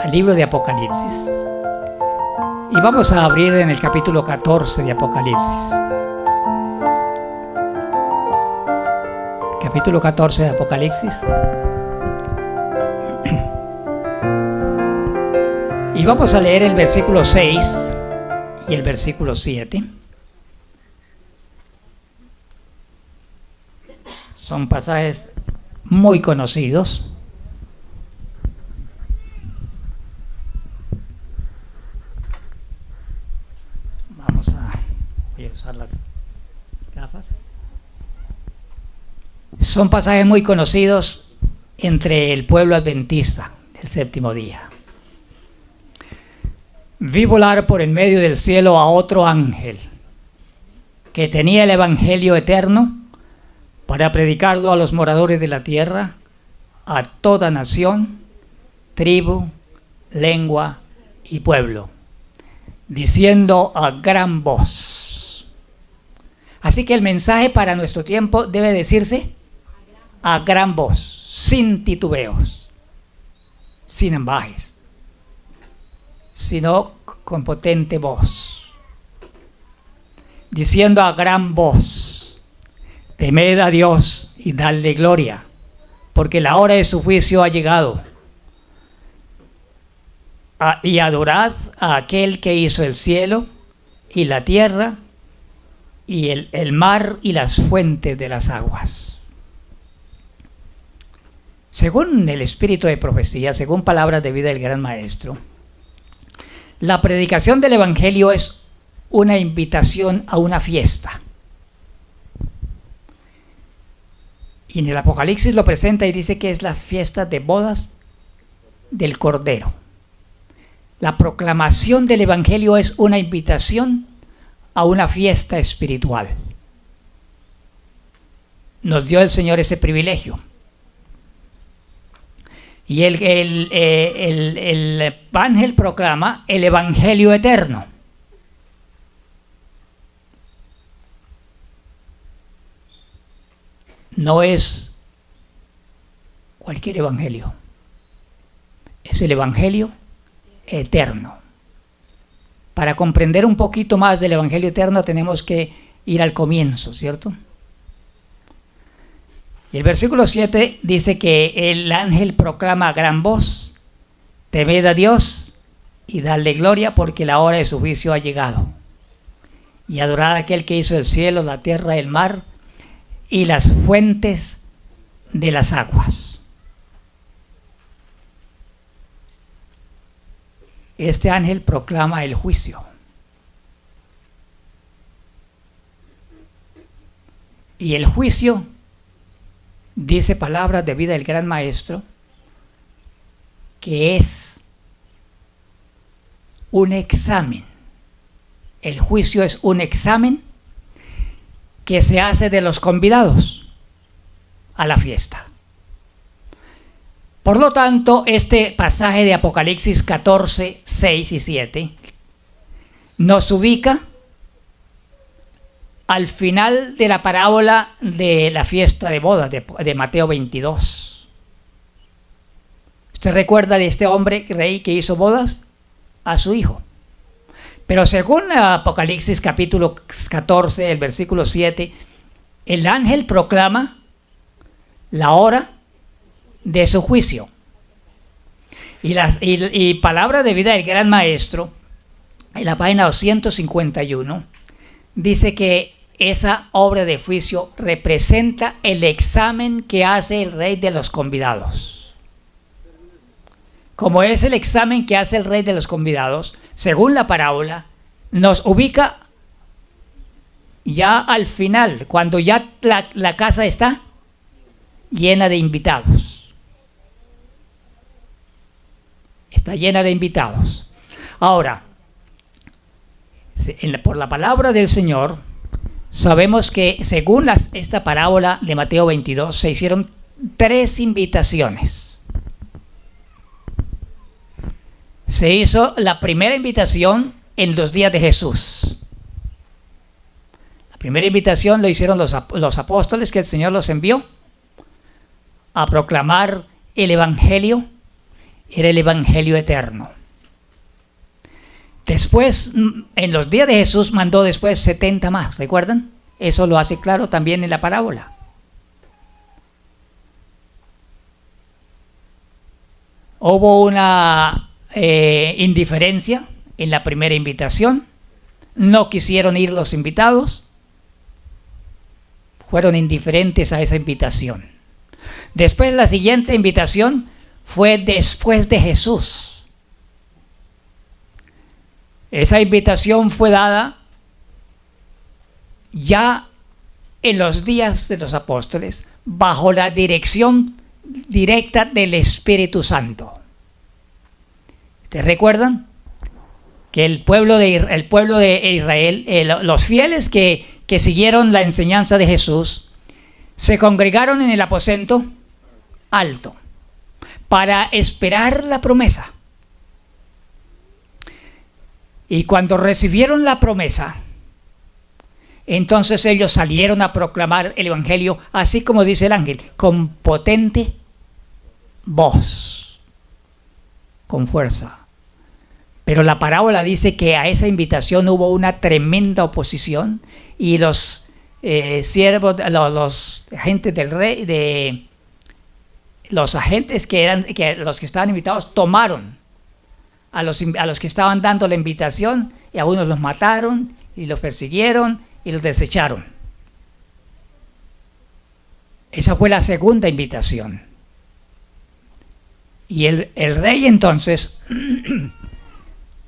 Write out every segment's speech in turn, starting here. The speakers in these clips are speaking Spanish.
al libro de Apocalipsis. Y vamos a abrir en el capítulo 14 de Apocalipsis. Capítulo 14 de Apocalipsis. Y vamos a leer el versículo 6 y el versículo 7. Son pasajes muy conocidos. Voy a usar las gafas. Son pasajes muy conocidos entre el pueblo adventista del séptimo día. Vi volar por en medio del cielo a otro ángel que tenía el evangelio eterno para predicarlo a los moradores de la tierra, a toda nación, tribu, lengua y pueblo, diciendo a gran voz. Así que el mensaje para nuestro tiempo debe decirse a gran voz, sin titubeos, sin ambajes, sino con potente voz, diciendo a gran voz: temed a Dios y dadle gloria, porque la hora de su juicio ha llegado. Y adorad a aquel que hizo el cielo y la tierra y el mar y las fuentes de las aguas. Según el espíritu de profecía, según palabras de vida del gran maestro, la predicación del evangelio es una invitación a una fiesta. Y en el Apocalipsis lo presenta y dice que es la fiesta de bodas del Cordero. La proclamación del evangelio es una invitación a una fiesta espiritual. Nos dio el Señor ese privilegio. Y el ángel proclama el evangelio eterno. No es cualquier evangelio, es el evangelio eterno. Para comprender un poquito más del evangelio eterno tenemos que ir al comienzo, ¿cierto? Y el versículo 7 dice que el ángel proclama a gran voz: temed a Dios y dadle gloria, porque la hora de su juicio ha llegado. Y adorad a aquel que hizo el cielo, la tierra, el mar y las fuentes de las aguas. Este ángel proclama el juicio. Y el juicio, dice palabras de vida del gran maestro, que es un examen. El juicio es un examen que se hace de los convidados a la fiesta. Por lo tanto, este pasaje de Apocalipsis 14, 6 y 7 nos ubica al final de la parábola de la fiesta de bodas de Mateo 22. ¿Usted recuerda de este hombre rey que hizo bodas a su hijo? Pero según Apocalipsis capítulo 14, el versículo 7, el ángel proclama la hora de su juicio. Y palabra de vida del gran maestro, en la página 251, dice que esa obra de juicio representa el examen que hace el rey de los convidados. Como es el examen que hace el rey de los convidados, según la parábola, nos ubica ya al final, cuando ya la casa está llena de invitados. Está llena de invitados. Ahora, por la palabra del Señor, sabemos que según esta parábola de Mateo 22, se hicieron 3 invitaciones. Se hizo la primera invitación en los días de Jesús. La primera invitación lo hicieron los apóstoles que el Señor los envió a proclamar el evangelio era el Evangelio eterno. Después, en los días de Jesús, mandó después 70 más, ¿recuerdan? Eso lo hace claro también en la parábola. Hubo una indiferencia en la primera invitación. No quisieron ir los invitados. Fueron indiferentes a esa invitación. Después, la siguiente invitación fue después de Jesús. Esa invitación fue dada ya en los días de los apóstoles, bajo la dirección directa del Espíritu Santo. ¿Ustedes recuerdan? Que el pueblo de Israel, los fieles que siguieron la enseñanza de Jesús, se congregaron en el aposento alto para esperar la promesa. Y cuando recibieron la promesa, entonces ellos salieron a proclamar el Evangelio, así como dice el ángel, con potente voz, con fuerza. Pero la parábola dice que a esa invitación hubo una tremenda oposición y los siervos, los agentes del rey, los agentes los que estaban invitados, tomaron a los que estaban dando la invitación y a unos los mataron y los persiguieron y los desecharon. Esa fue la segunda invitación. Y el rey entonces,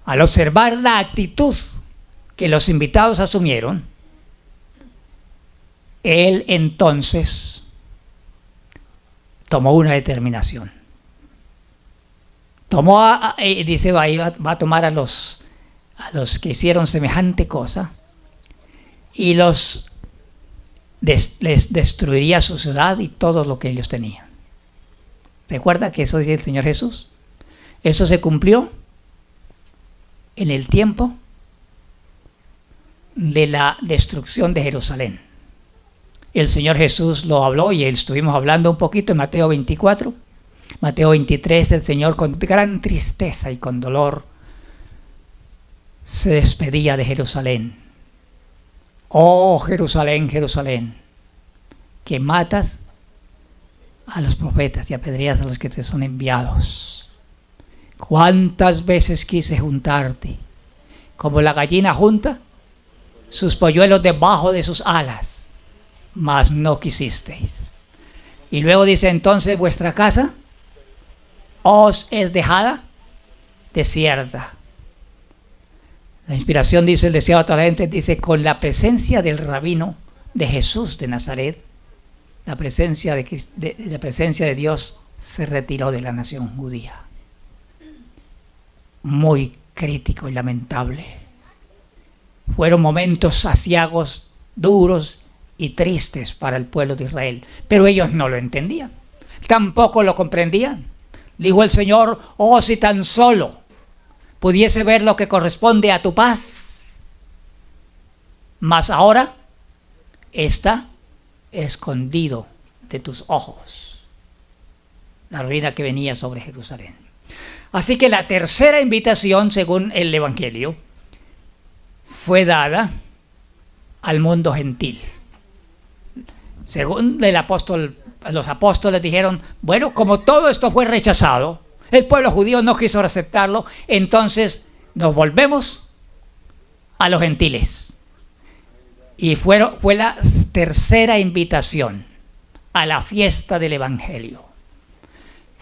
al observar la actitud que los invitados asumieron, él entonces tomó una determinación. Dice, va a tomar a los que hicieron semejante cosa y les destruiría su ciudad y todo lo que ellos tenían. ¿Recuerda que eso dice el Señor Jesús? Eso se cumplió en el tiempo de la destrucción de Jerusalén. El Señor Jesús lo habló y estuvimos hablando un poquito en Mateo 24. Mateo 23, el Señor con gran tristeza y con dolor se despedía de Jerusalén. Oh Jerusalén, Jerusalén, que matas a los profetas y apedreas a los que te son enviados. ¿Cuántas veces quise juntarte, como la gallina junta sus polluelos debajo de sus alas, mas no quisisteis? Y luego dice, entonces vuestra casa os es dejada desierta. La inspiración dice, el deseado de toda la gente, dice, con la presencia del rabino de Jesús de Nazaret, la presencia de Dios se retiró de la nación judía. Muy crítico y lamentable. Fueron momentos aciagos, duros y tristes para el pueblo de Israel, pero ellos no lo entendían, tampoco lo comprendían. Dijo el Señor, oh, si tan solo pudiese ver lo que corresponde a tu paz, mas ahora está escondido de tus ojos la ruina que venía sobre Jerusalén. Así que la tercera invitación, según el Evangelio, fue dada al mundo gentil. Según los apóstoles dijeron, bueno, como todo esto fue rechazado, el pueblo judío no quiso aceptarlo, entonces nos volvemos a los gentiles. Y fue la tercera invitación a la fiesta del Evangelio.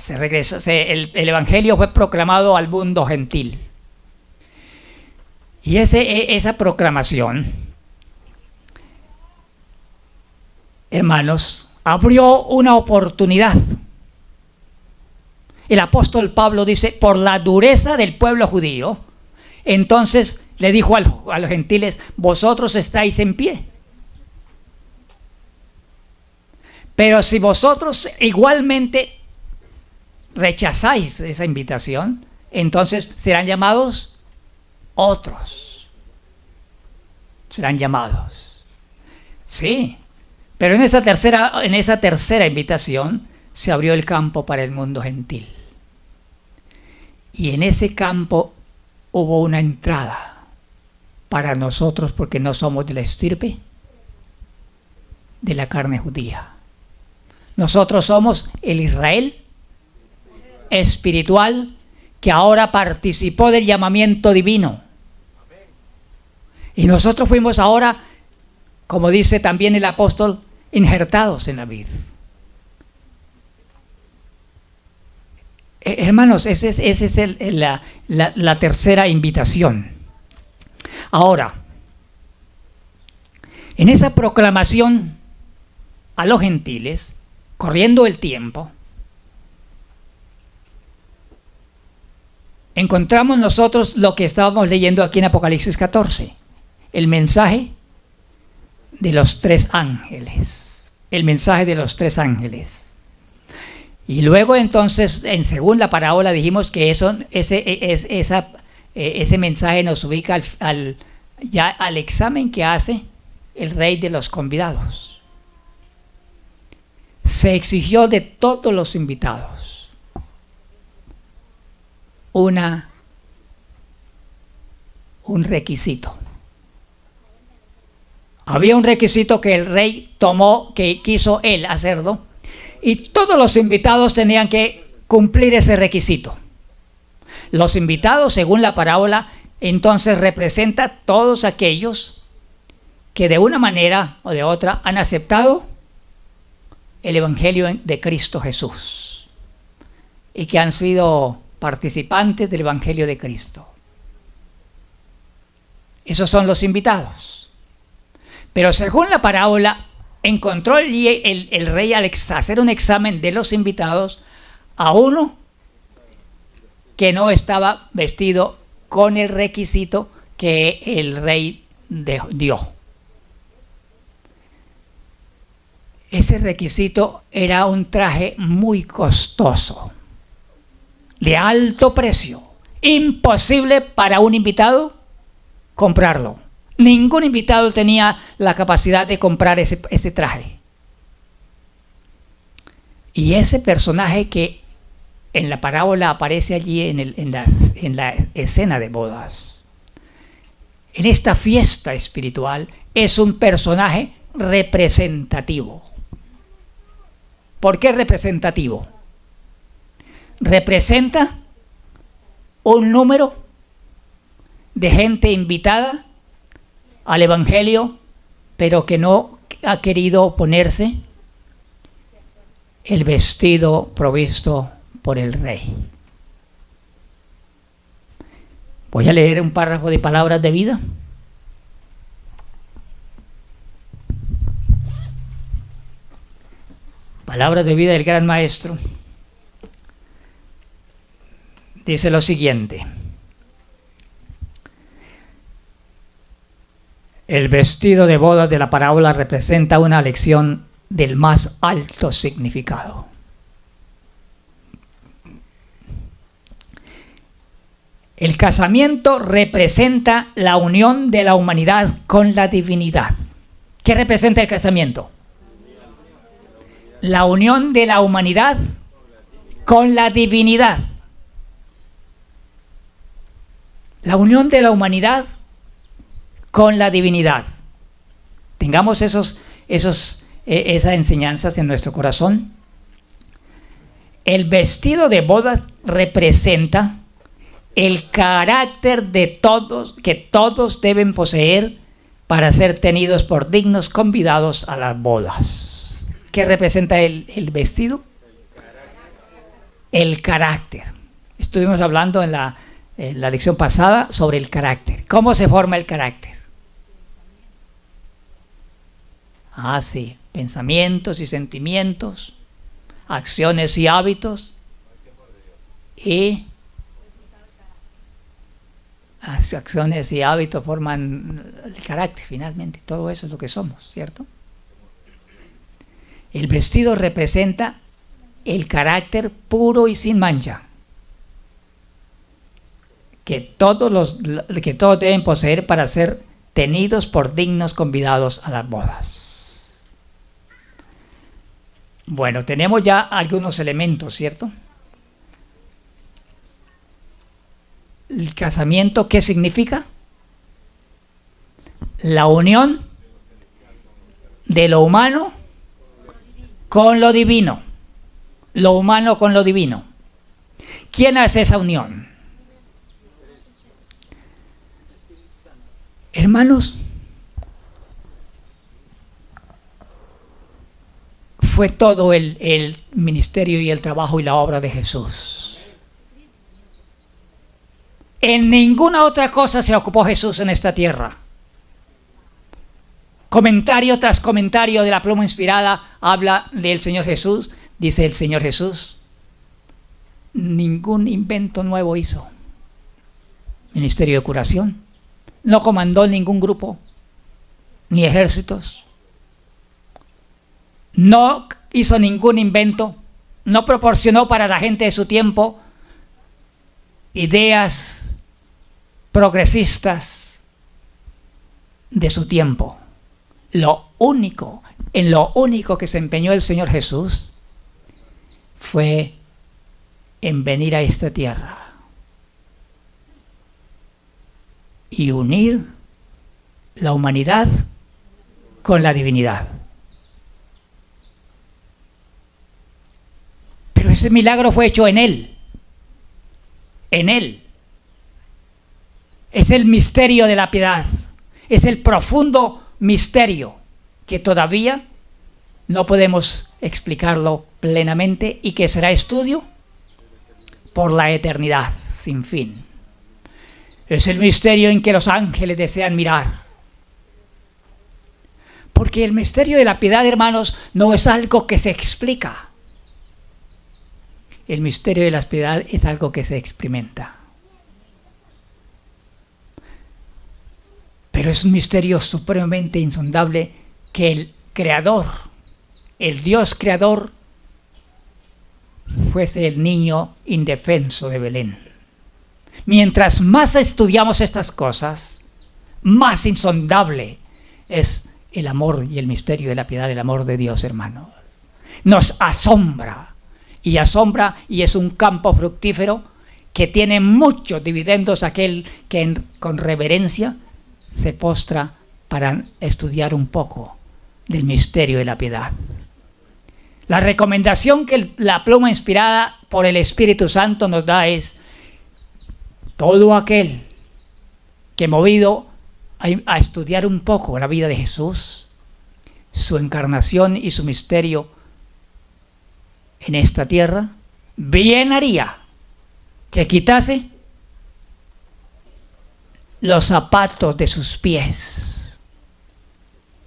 El Evangelio fue proclamado al mundo gentil. Y esa proclamación, hermanos, abrió una oportunidad. El apóstol Pablo dice, por la dureza del pueblo judío, entonces le dijo a los gentiles, vosotros estáis en pie. Pero si vosotros igualmente rechazáis esa invitación, entonces serán llamados otros. Serán llamados. Sí, pero en esa tercera invitación se abrió el campo para el mundo gentil. Y en ese campo hubo una entrada para nosotros porque no somos de la estirpe de la carne judía. Nosotros somos el Israel espiritual que ahora participó del llamamiento divino. Y nosotros fuimos ahora, como dice también el apóstol, injertados en la vid. Hermanos, esa es la tercera invitación. Ahora, en esa proclamación a los gentiles, corriendo el tiempo, encontramos nosotros lo que estábamos leyendo aquí en Apocalipsis 14, el mensaje de los tres ángeles, el mensaje de los tres ángeles. Y luego entonces, según la parábola, dijimos que ese mensaje nos ubica al examen que hace el rey de los convidados. Se exigió de todos los invitados un requisito. Había un requisito que el rey tomó, que quiso él hacerlo, y todos los invitados tenían que cumplir ese requisito. Los invitados, según la parábola, entonces representa a todos aquellos que de una manera o de otra han aceptado el Evangelio de Cristo Jesús y que han sido participantes del Evangelio de Cristo. Esos son los invitados. Pero según la parábola, encontró el rey al hacer un examen de los invitados a uno que no estaba vestido con el requisito que el rey dio. Ese requisito era un traje muy costoso, de alto precio, imposible para un invitado comprarlo. Ningún invitado tenía la capacidad de comprar ese traje. Y ese personaje que en la parábola aparece allí en la escena de bodas, en esta fiesta espiritual, es un personaje representativo. ¿Por qué representativo? Representa un número de gente invitada al Evangelio, pero que no ha querido ponerse el vestido provisto por el rey. Voy a leer un párrafo de palabras de vida. Palabras de vida del gran maestro. Dice lo siguiente: el vestido de bodas de la parábola representa una lección del más alto significado. El casamiento representa la unión de la humanidad con la divinidad. ¿Qué representa el casamiento? La unión de la humanidad con la divinidad. La unión de la humanidad con la divinidad. Tengamos esas enseñanzas en nuestro corazón. El vestido de bodas representa el carácter de todos, que todos deben poseer para ser tenidos por dignos convidados a las bodas. ¿Qué representa el vestido? El carácter. Estuvimos hablando en la lección pasada sobre el carácter. ¿Cómo se forma el carácter? Sí, pensamientos y sentimientos, acciones y hábitos, y las acciones y hábitos forman el carácter finalmente. Todo eso es lo que somos, ¿cierto? El vestido representa el carácter puro y sin mancha que todos deben poseer para ser tenidos por dignos convidados a las bodas. Bueno, tenemos ya algunos elementos, ¿cierto? el casamiento, ¿qué significa? La unión de lo humano con lo divino. Lo humano con lo divino. ¿Quién hace esa unión? Hermanos, fue todo el ministerio y el trabajo y la obra de Jesús. En ninguna otra cosa se ocupó Jesús en esta tierra. Comentario tras comentario de la pluma inspirada habla del Señor Jesús. Dice el Señor Jesús, ningún invento nuevo hizo. Ministerio de curación. No comandó ningún grupo, ni ejércitos. No hizo ningún invento. No proporcionó para la gente de su tiempo ideas progresistas de su tiempo. En lo único que se empeñó el Señor Jesús fue en venir a esta tierra y unir la humanidad con la divinidad. Pero ese milagro fue hecho en Él. En Él. Es el misterio de la piedad. Es el profundo misterio que todavía no podemos explicarlo plenamente y que será estudio por la eternidad sin fin. Es el misterio en que los ángeles desean mirar. Porque el misterio de la piedad, hermanos, no es algo que se explica. El misterio de la piedad es algo que se experimenta. Pero es un misterio supremamente insondable que el Creador, el Dios Creador, fuese el niño indefenso de Belén. Mientras más estudiamos estas cosas, más insondable es el amor y el misterio de la piedad del amor de Dios, hermano. Nos asombra y es un campo fructífero que tiene muchos dividendos aquel que con reverencia se postra para estudiar un poco del misterio de la piedad. La recomendación que la pluma inspirada por el Espíritu Santo nos da es: todo aquel que movido a estudiar un poco la vida de Jesús, su encarnación y su misterio en esta tierra, bien haría que quitase los zapatos de sus pies.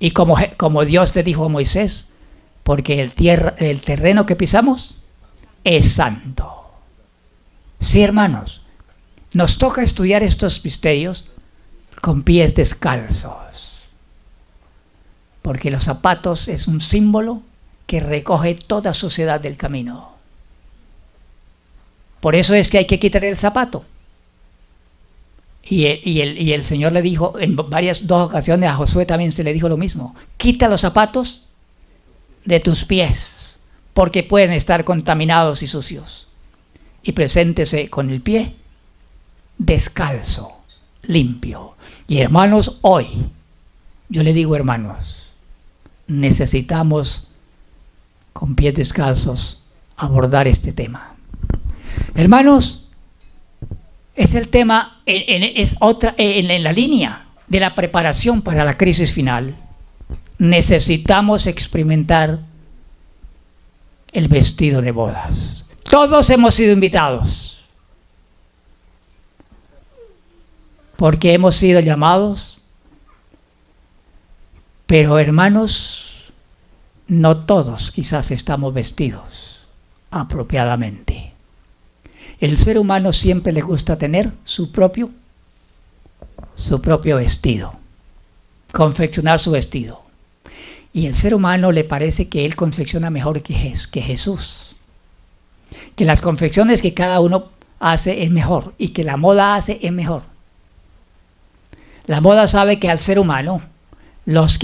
Y como Dios le dijo a Moisés, porque el terreno que pisamos es santo. Sí, hermanos, nos toca estudiar estos misterios con pies descalzos, porque los zapatos es un símbolo que recoge toda suciedad del camino. Por eso es que hay que quitar el zapato. Y el Señor le dijo en dos ocasiones, a Josué también se le dijo lo mismo: quita los zapatos de tus pies, porque pueden estar contaminados y sucios, y preséntese con el pie descalzo, limpio. Y hermanos, hoy yo le digo, hermanos, necesitamos con pies descalzos abordar este tema. Hermanos, es el tema, en la línea de la preparación para la crisis final. Necesitamos experimentar el vestido de bodas. Todos hemos sido invitados, porque hemos sido llamados, pero hermanos, no todos quizás estamos vestidos apropiadamente. El ser humano siempre le gusta tener su propio vestido, confeccionar su vestido. Y el ser humano le parece que él confecciona mejor que Jesús, que las confecciones que cada uno hace es mejor y que la moda hace es mejor. La moda sabe que al ser humano, los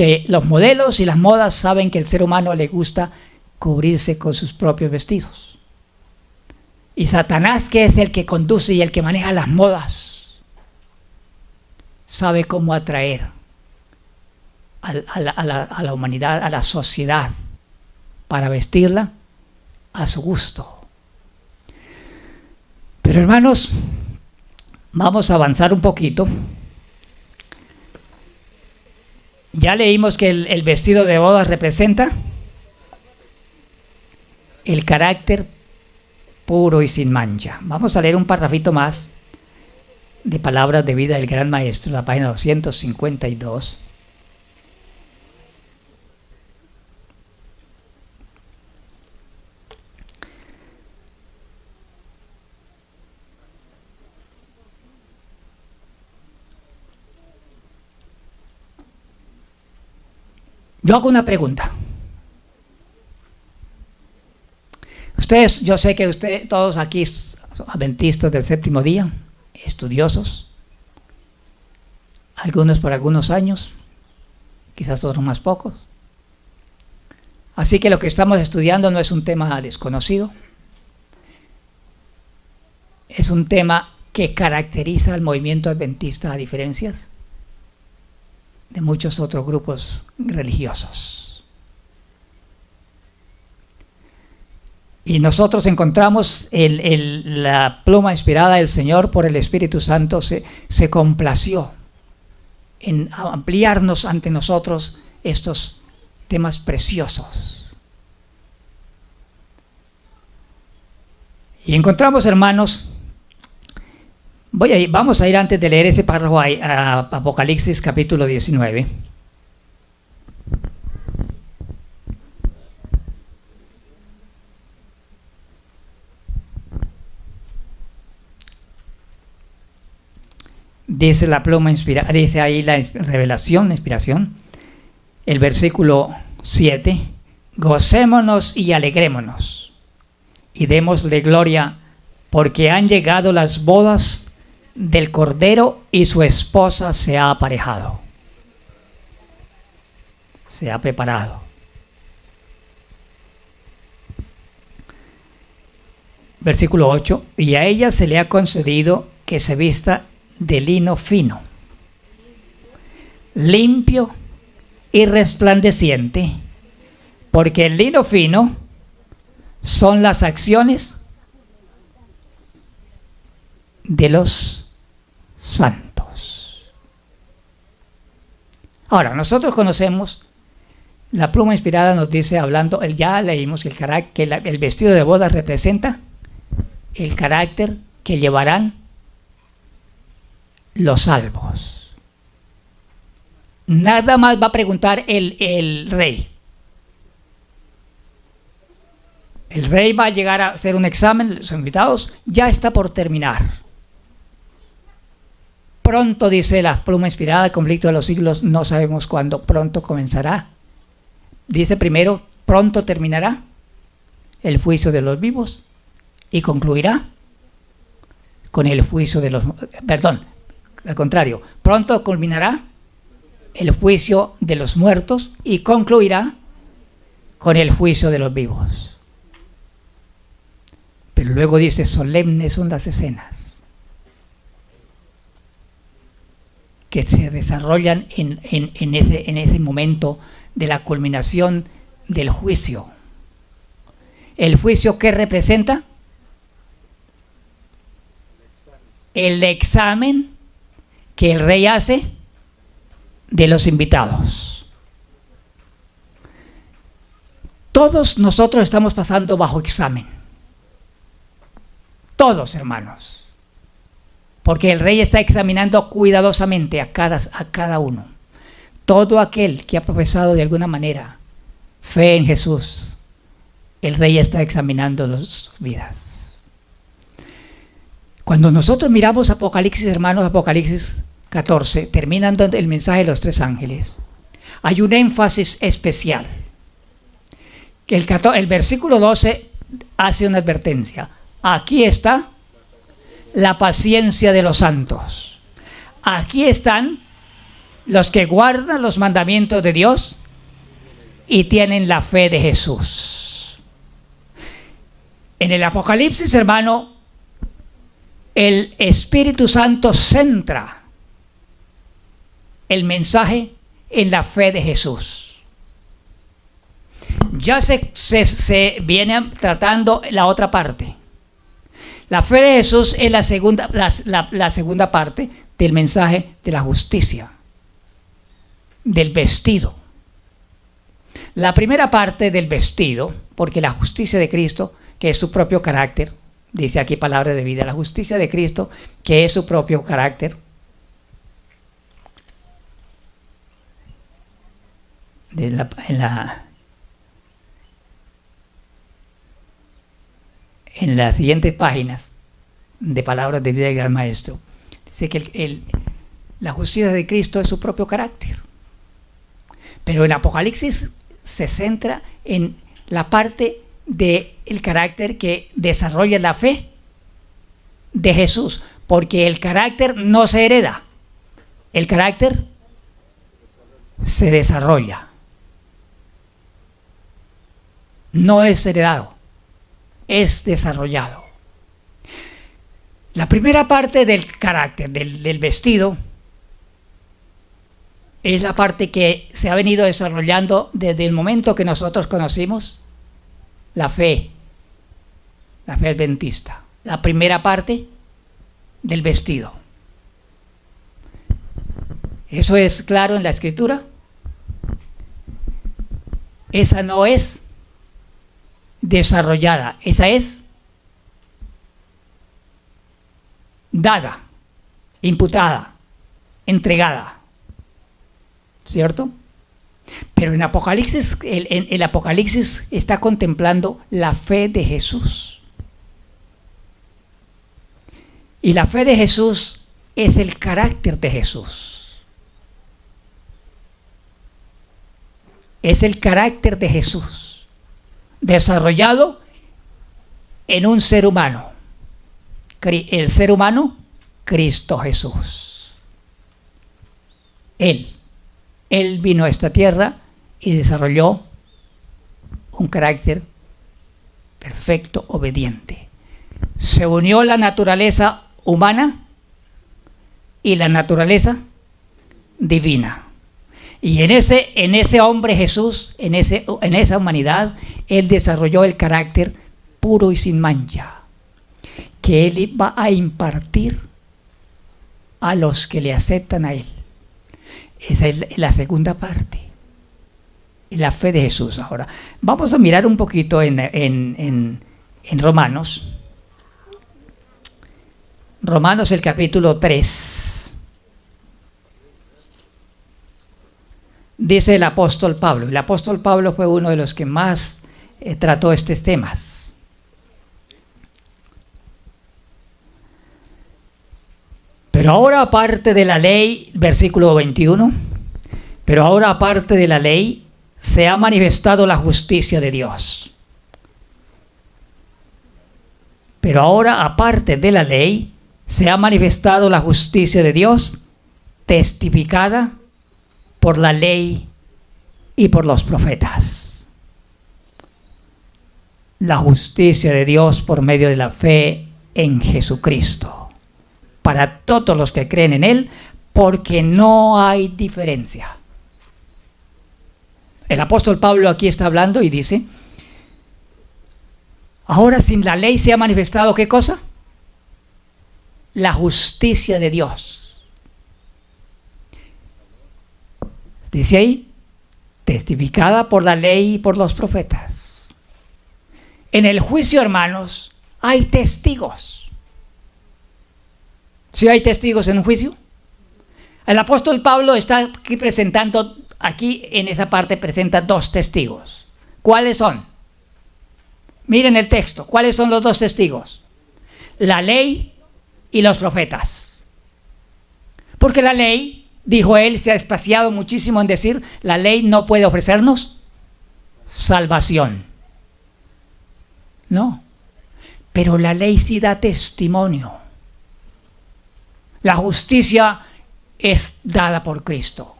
modelos y las modas saben que al ser humano le gusta cubrirse con sus propios vestidos. Y Satanás, que es el que conduce y el que maneja las modas, sabe cómo atraer a la humanidad, a la sociedad, para vestirla a su gusto. Pero hermanos, vamos a avanzar un poquito. Ya leímos que el vestido de bodas representa el carácter puro y sin mancha. Vamos a leer un parrafito más de Palabras de Vida del Gran Maestro, la página 252. Yo hago una pregunta. Ustedes, yo sé que todos aquí son adventistas del séptimo día, estudiosos, algunos por algunos años, quizás otros más pocos. Así que lo que estamos estudiando no es un tema desconocido, es un tema que caracteriza al movimiento adventista a diferencias de muchos otros grupos religiosos. Y nosotros encontramos la pluma inspirada del Señor por el Espíritu Santo se complació en ampliarnos ante nosotros estos temas preciosos. Y encontramos, hermanos, vamos a ir antes de leer ese párrafo a Apocalipsis capítulo 19. Dice la pluma inspirada, dice ahí la revelación, la inspiración, el versículo 7, gocémonos y alegrémonos y démosle gloria porque han llegado las bodas del Cordero y su esposa se ha aparejado, se ha preparado. Versículo 8, y a ella se le ha concedido que se vista de lino fino, limpio y resplandeciente, porque el lino fino son las acciones de los santos. Ahora, nosotros conocemos, la pluma inspirada nos dice, hablando, ya leímos que el vestido de boda representa el carácter que llevarán los salvos. Nada más va a preguntar el rey. El rey va a llegar a hacer un examen, los invitados, ya está por terminar. Pronto, dice la pluma inspirada, el conflicto de los siglos, no sabemos cuándo, pronto comenzará. Dice primero, pronto terminará el juicio de los vivos y concluirá con el juicio de los... Perdón, al contrario, pronto culminará el juicio de los muertos y concluirá con el juicio de los vivos. Pero luego dice, solemnes son las escenas que se desarrollan en ese momento de la culminación del juicio. ¿El juicio qué representa? El examen que el rey hace de los invitados. Todos nosotros estamos pasando bajo examen. Todos, hermanos. Porque el rey está examinando cuidadosamente a cada uno. Todo aquel que ha profesado de alguna manera fe en Jesús, el rey está examinando sus vidas. Cuando nosotros miramos Apocalipsis, hermanos, Apocalipsis 14, terminando el mensaje de los tres ángeles, hay un énfasis especial. Que el versículo 12 hace una advertencia. Aquí está la paciencia de los santos. Aquí están los que guardan los mandamientos de Dios y tienen la fe de Jesús. En el Apocalipsis, hermano, el Espíritu Santo centra el mensaje en la fe de Jesús. Ya se viene tratando la otra parte. La fe de Jesús es la segunda parte del mensaje de la justicia, del vestido. La primera parte del vestido, porque la justicia de Cristo, que es su propio carácter, dice aquí palabra de vida, la justicia de Cristo, que es su propio carácter, en las siguientes páginas de palabras de vida del gran maestro, dice que la justicia de Cristo es su propio carácter. Pero en Apocalipsis se centra en la parte del carácter que desarrolla la fe de Jesús, porque el carácter no se hereda, el carácter se desarrolla, no es heredado, es desarrollado. La primera parte del carácter, del vestido, es la parte que se ha venido desarrollando desde el momento que nosotros conocimos la fe adventista. La primera parte del vestido. ¿Eso es claro en la Escritura? Esa no es desarrollada, esa es dada, imputada, entregada. ¿Cierto? Pero en Apocalipsis, el Apocalipsis está contemplando la fe de Jesús. Y la fe de Jesús es el carácter de Jesús. Es el carácter de Jesús, desarrollado en un ser humano. El ser humano, Cristo Jesús. Él vino a esta tierra y desarrolló un carácter perfecto, obediente. Se unió la naturaleza humana y la naturaleza divina. Y en ese hombre Jesús, en esa humanidad, Él desarrolló el carácter puro y sin mancha, que Él va a impartir a los que le aceptan a Él. Esa es la segunda parte, la fe de Jesús. Ahora, vamos a mirar un poquito en Romanos. Romanos, el capítulo 3. Dice el apóstol Pablo. El apóstol Pablo fue uno de los que más trató estos temas. Pero ahora aparte de la ley, versículo 21, pero ahora aparte de la ley se ha manifestado la justicia de Dios. Pero ahora aparte de la ley se ha manifestado la justicia de Dios, testificada por la ley y por los profetas. La justicia de Dios por medio de la fe en Jesucristo, para todos los que creen en Él, porque no hay diferencia. El apóstol Pablo aquí está hablando y dice, ahora sin la ley se ha manifestado, ¿qué cosa? La justicia de Dios. Dice ahí, testificada por la ley y por los profetas. En el juicio, hermanos, hay testigos. ¿Sí hay testigos en un juicio? El apóstol Pablo está aquí presentando, aquí en esa parte presenta dos testigos. ¿Cuáles son? Miren el texto. ¿Cuáles son los dos testigos? La ley y los profetas. Porque la ley, dijo él, se ha espaciado muchísimo en decir, la ley no puede ofrecernos salvación. No. Pero la ley sí da testimonio. La justicia es dada por Cristo.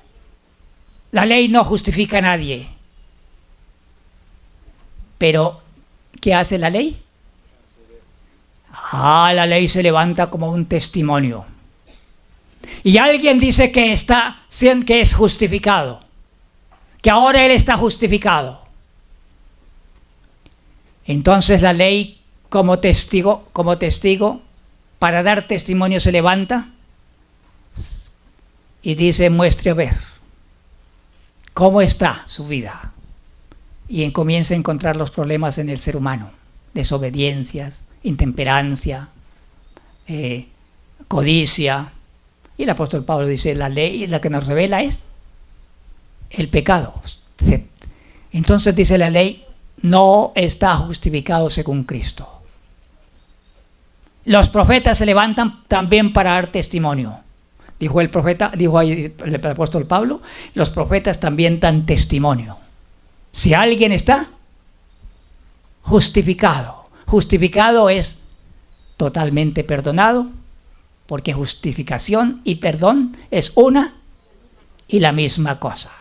La ley no justifica a nadie. Pero, ¿qué hace la ley? La ley se levanta como un testimonio. y alguien dice que que es justificado, que ahora él está justificado, entonces la ley como testigo para dar testimonio se levanta y dice: muestre a ver cómo está su vida. Y comienza a encontrar los problemas en el ser humano: desobediencias, intemperancia, codicia. Y el apóstol Pablo dice: la ley, la que nos revela es el pecado. Entonces dice la ley: no está justificado según Cristo. Los profetas se levantan también para dar testimonio. Dijo ahí el apóstol Pablo: los profetas también dan testimonio. Si alguien está justificado, justificado es totalmente perdonado, porque justificación y perdón es una y la misma cosa.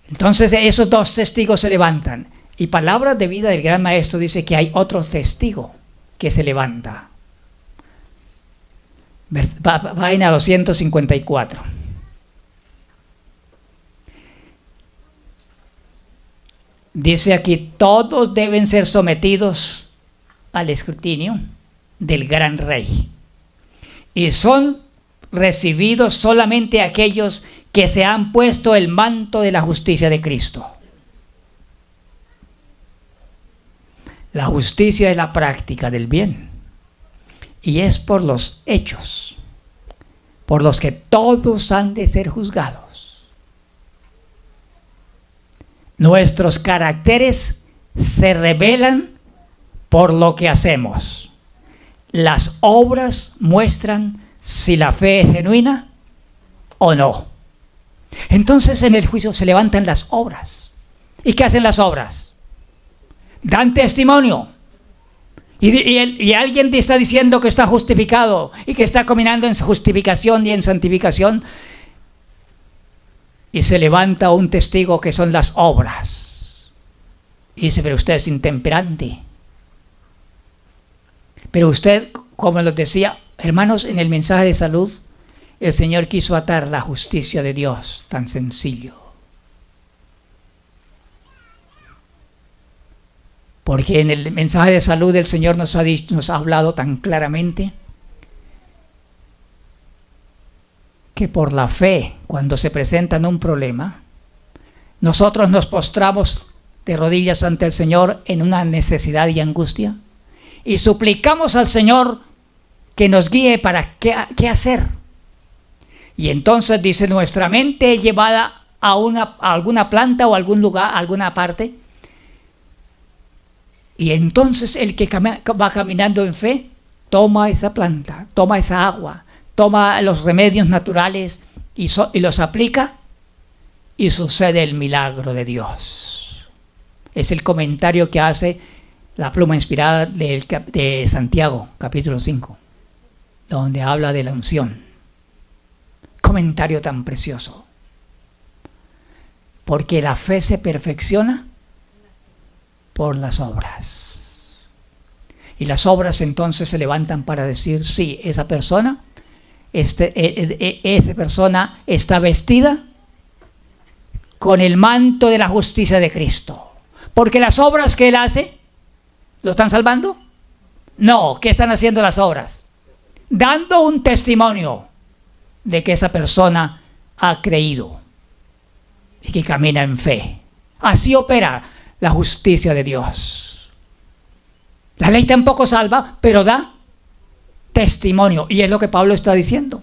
Entonces esos dos testigos se levantan, y Palabras de Vida del Gran Maestro dice que hay otro testigo que se levanta. Página 254. Dice aquí: todos deben ser sometidos al escrutinio del gran rey, y son recibidos solamente aquellos que se han puesto el manto de la justicia de Cristo. La justicia es la práctica del bien, y es por los hechos por los que todos han de ser juzgados. Nuestros caracteres se revelan por lo que hacemos. Las obras muestran si la fe es genuina o no. Entonces en el juicio se levantan las obras. ¿Y qué hacen las obras? Dan testimonio. Y alguien te está diciendo que está justificado y que está caminando en justificación y en santificación, y se levanta un testigo que son las obras. Y dice: pero usted es intemperante. Pero usted, como les decía, hermanos, en el mensaje de salud, el Señor quiso atar la justicia de Dios, tan sencillo. Porque en el mensaje de salud el Señor nos ha hablado tan claramente que por la fe, cuando se presenta un problema, nosotros nos postramos de rodillas ante el Señor en una necesidad y angustia, y suplicamos al Señor que nos guíe para qué hacer. Y entonces dice: nuestra mente es llevada a alguna planta o algún lugar, a alguna parte, y entonces el que va caminando en fe toma esa planta, toma esa agua, toma los remedios naturales y los aplica, y sucede el milagro de Dios. Es el comentario que hace la pluma inspirada de Santiago, capítulo 5, donde habla de la unción. Comentario tan precioso. Porque la fe se perfecciona por las obras. Y las obras entonces se levantan para decir: sí, esa persona está vestida con el manto de la justicia de Cristo. Porque las obras que él hace, ¿lo están salvando? No. ¿Qué están haciendo las obras? Dando un testimonio de que esa persona ha creído y que camina en fe. Así opera la justicia de Dios. La ley tampoco salva, pero da testimonio, y es lo que Pablo está diciendo.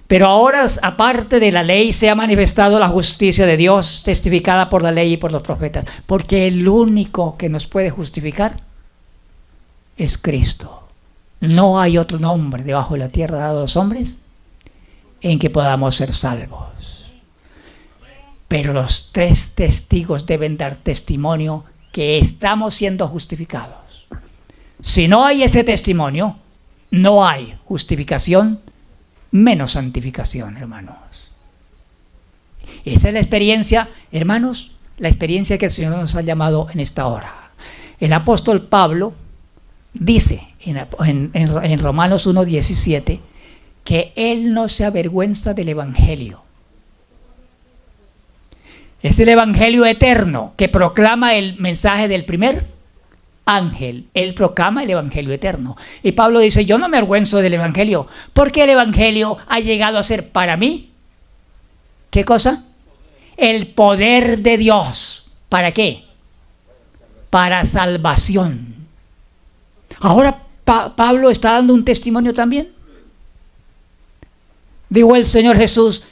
Pero ahora, aparte de la ley, se ha manifestado la justicia de Dios, testificada por la ley y por los profetas, porque el único que nos puede justificar es Cristo. No hay otro nombre debajo de la tierra dado a los hombres en que podamos ser salvos. Pero los tres testigos deben dar testimonio que estamos siendo justificados. Si no hay ese testimonio, no hay justificación, menos santificación, hermanos. Esa es la experiencia, hermanos, la experiencia que el Señor nos ha llamado en esta hora. El apóstol Pablo dice en Romanos 1:17 que Él no se avergüenza del Evangelio. Es el Evangelio eterno que proclama el mensaje del primer ángel. Él proclama el Evangelio eterno. Y Pablo dice, yo no me avergüenzo del Evangelio, porque el Evangelio ha llegado a ser para mí, ¿qué cosa? El poder de Dios. ¿Para qué? Para salvación. Ahora Pablo está dando un testimonio también. Dijo el Señor Jesús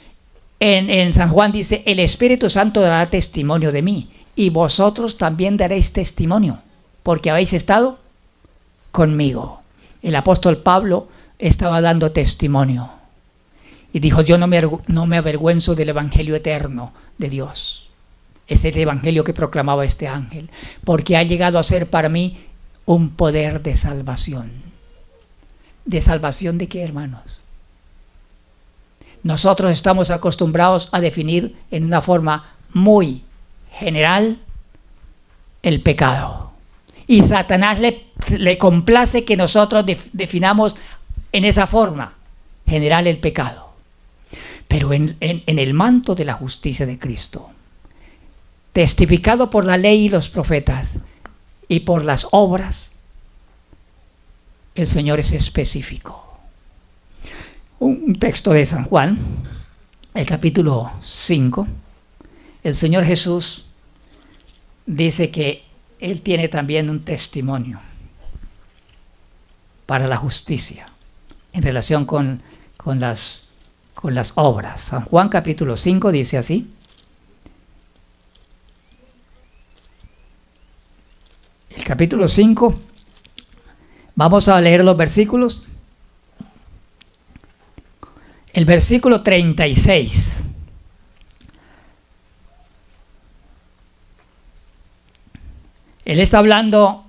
en San Juan, dice, el Espíritu Santo dará testimonio de mí, y vosotros también daréis testimonio, porque habéis estado conmigo. El apóstol Pablo estaba dando testimonio y dijo, yo no me avergüenzo del Evangelio eterno de Dios. Es el Evangelio que proclamaba este ángel, porque ha llegado a ser para mí un poder de salvación. ¿De salvación de qué, hermanos? Nosotros estamos acostumbrados a definir en una forma muy general el pecado. Y Satanás le complace que nosotros definamos en esa forma general el pecado. Pero en el manto de la justicia de Cristo, testificado por la ley y los profetas y por las obras, el Señor es específico. Un texto de San Juan, el capítulo 5, el Señor Jesús dice que Él tiene también un testimonio para la justicia en relación con las obras. San Juan capítulo 5 dice así. El capítulo 5, vamos a leer los versículos. El versículo 36. Él está hablando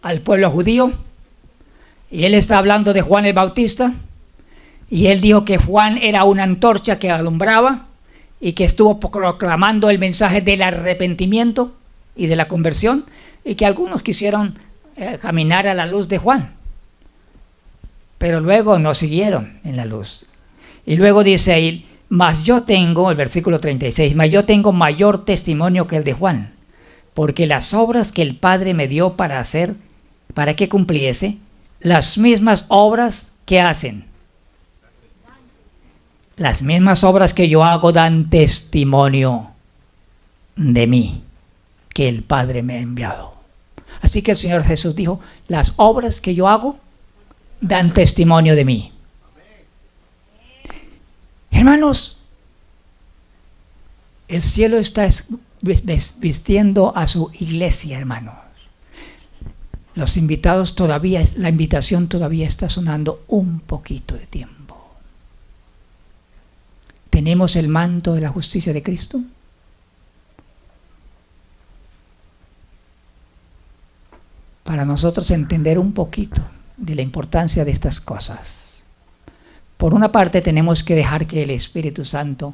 al pueblo judío y él está hablando de Juan el Bautista, y él dijo que Juan era una antorcha que alumbraba y que estuvo proclamando el mensaje del arrepentimiento y de la conversión, y que algunos quisieron caminar a la luz de Juan, pero luego no siguieron en la luz. Y luego dice ahí, mas yo tengo, el versículo 36, mas yo tengo mayor testimonio que el de Juan, porque las obras que el Padre me dio para hacer, para que cumpliese, las mismas obras que hacen, las mismas obras que yo hago dan testimonio de mí, que el Padre me ha enviado. Así que el Señor Jesús dijo, las obras que yo hago dan testimonio de mí. Hermanos, el cielo está vistiendo a su iglesia, hermanos. Los invitados todavía, la invitación todavía está sonando un poquito de tiempo. ¿Tenemos el manto de la justicia de Cristo? Para nosotros entender un poquito de la importancia de estas cosas. Por una parte tenemos que dejar que el Espíritu Santo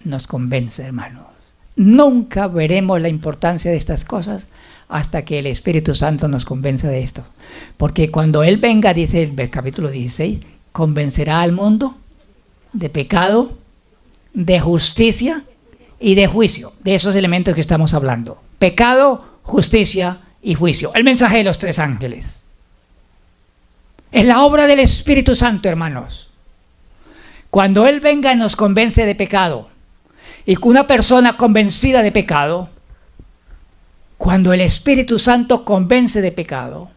nos convence, hermanos. Nunca veremos la importancia de estas cosas hasta que el Espíritu Santo nos convenza de esto. Porque cuando Él venga, dice el capítulo 16, convencerá al mundo de pecado, de justicia y de juicio. De esos elementos que estamos hablando. Pecado, justicia y juicio. El mensaje de los tres ángeles. Es la obra del Espíritu Santo, hermanos. Cuando Él venga y nos convence de pecado, y una persona convencida de pecado, cuando el Espíritu Santo convence de pecado,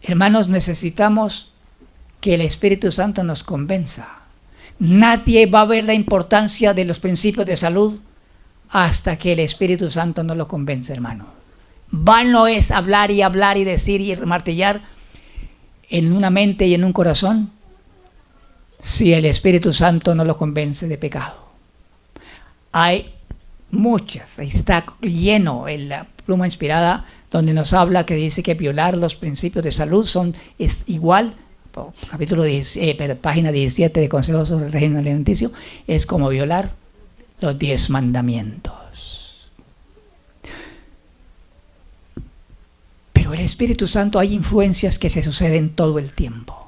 hermanos, necesitamos que el Espíritu Santo nos convenza. Nadie va a ver la importancia de los principios de salud hasta que el Espíritu Santo no lo convence, hermano. Vano es hablar y decir y martillar en una mente y en un corazón si el Espíritu Santo no lo convence de pecado. Hay muchas, ahí está lleno en la pluma inspirada donde nos habla que dice que violar los principios de salud es igual, capítulo 10, página 17 de Consejos sobre el Régimen Alimenticio, es como violar los 10 mandamientos. Pero el Espíritu Santo, hay influencias que se suceden todo el tiempo.